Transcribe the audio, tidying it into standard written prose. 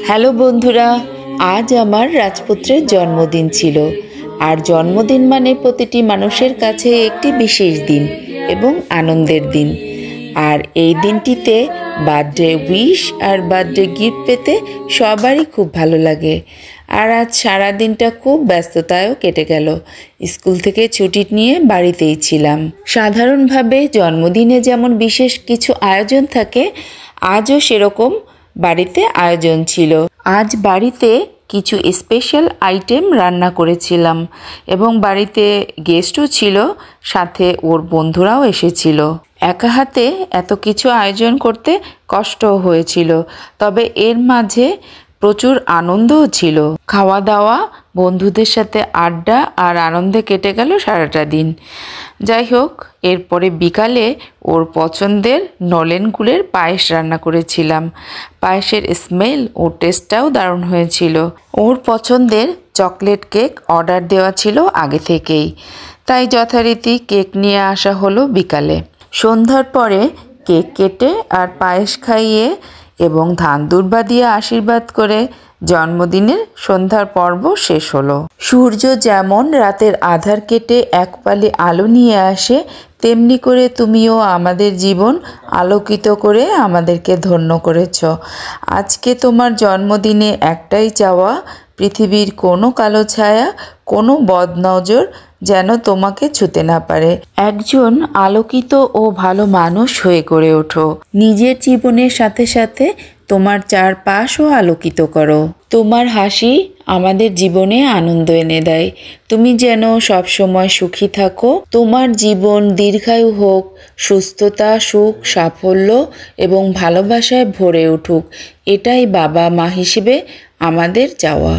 Hello বন্ধুরা, আজ আমার রাজপুত্রের জন্মদিন ছিল। আর জন্মদিন মানে প্রতিটি মানুষের কাছে একটি বিশেষ দিন এবং আনন্দের দিন। আর এই দিনটিতে বার্থডে উইশ আর বার্থডে গিফট পেতে সবারই খুব ভালো লাগে। আর আজ সারা দিনটা খুব ব্যস্ততায়ও কেটে গেল। স্কুল থেকে ছুটি নিয়ে বাড়িতেই ছিলাম। সাধারণভাবে জন্মদিনে যেমন বিশেষ কিছু আয়োজন থাকে, আজও সেরকম বাড়িতে আয়োজন ছিল। আজ বাড়িতে কিছু স্পেশাল আইটেম রান্না করেছিলাম এবং বাড়িতে গেস্টও ছিল, সাথে ওর বন্ধুরাও এসেছিল। একা হাতে এত কিছু আয়োজন করতে কষ্টও হয়েছিল, তবে এর মাঝে প্রচুর আনন্দও ছিল। খাওয়া দাওয়া, বন্ধুদের সাথে আড্ডা আর আনন্দে কেটে গেল সারাটা দিন। যাই হোক, এরপরে বিকালে ওর পছন্দের নলেন গুড়ের পায়েস রান্না করেছিলাম। পায়েসের স্মেল ও টেস্টটাও দারুণ হয়েছিল। ওর পছন্দের চকলেট কেক অর্ডার দেওয়া ছিল আগে থেকেই, তাই যথারীতি কেক নিয়ে আসা হলো বিকালে। সন্ধ্যার পরে কেক কেটে আর পায়েস খাইয়ে এবং ধান দুর্বা দিয়ে আশীর্বাদ করে জন্মদিনের সন্ধ্যার পর্ব শেষ হলো। সূর্য যেমন রাতের আধার কেটে এক পালি আলো নিয়ে আসে, তেমনি করে তুমিও আমাদের জীবন আলোকিত করে আমাদেরকে ধন্য করেছ। আজকে তোমার জন্মদিনে একটাই চাওয়া, পৃথিবীর কোনো কালো ছায়া, কোনো বদনজর যেন তোমাকে ছুতে না পারে। একজন আলোকিত ও ভালো মানুষ হয়ে গড়ে ওঠো। নিজের জীবনের সাথে সাথে তোমার চারপাশও আলোকিত করো। তোমার হাসি আমাদের জীবনে আনন্দ এনে দেয়। তুমি যেন সবসময় সুখী থাকো। তোমার জীবন দীর্ঘায়ু হোক, সুস্থতা, সুখ, সাফল্য এবং ভালোবাসায় ভরে উঠুক। এটাই বাবা মা হিসেবে আমাদের চাওয়া।